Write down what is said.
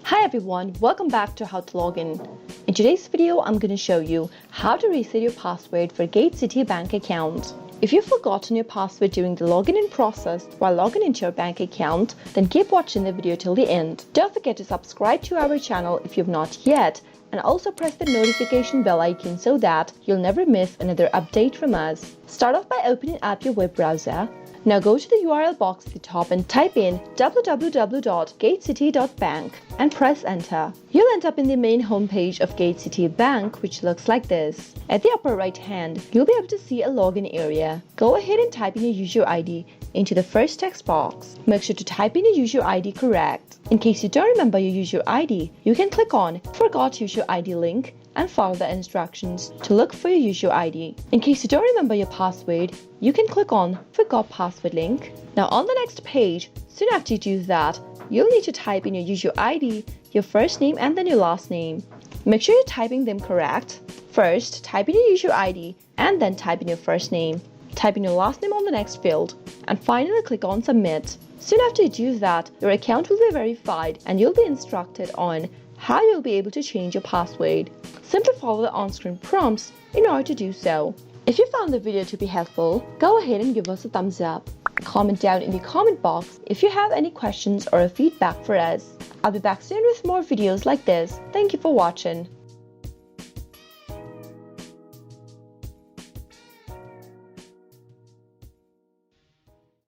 Hi everyone, welcome back to HowtoLogin. In today's video, I'm going to show you how to reset your password for GateCity.Bank account. If you've forgotten your password during the login in process while logging into your bank account, then keep watching the video till the end. Don't forget to subscribe to our channel if you've not yet, and also press the notification bell icon so that you'll never miss another update from us. Start off by opening up your web browser. Now go to the URL box at the top and type in www.GateCity.Bank and press enter. You'll end up in the main homepage of GateCity.Bank, which looks like this. At the upper right hand, you'll be able to see a login area. Go ahead and type in your user ID into the first text box. Make sure to type in your user ID correct. In case you don't remember your user ID, you can click on Forgot User ID link and follow the instructions to look for your user ID. In case you don't remember your password, you can click on Forgot Password link. Now on the next page, soon after you do that, you'll need to type in your user ID, your first name and then your last name. Make sure you're typing them correct. First, type in your user ID and then type in your first name. Type in your last name on the next field and finally click on Submit. Soon after you do that, your account will be verified and you'll be instructed on how you'll be able to change your password. Simply follow the on-screen prompts in order to do so. If you found the video to be helpful, go ahead and give us a thumbs up. Comment down in the comment box if you have any questions or feedback for us. I'll be back soon with more videos like this. Thank you for watching.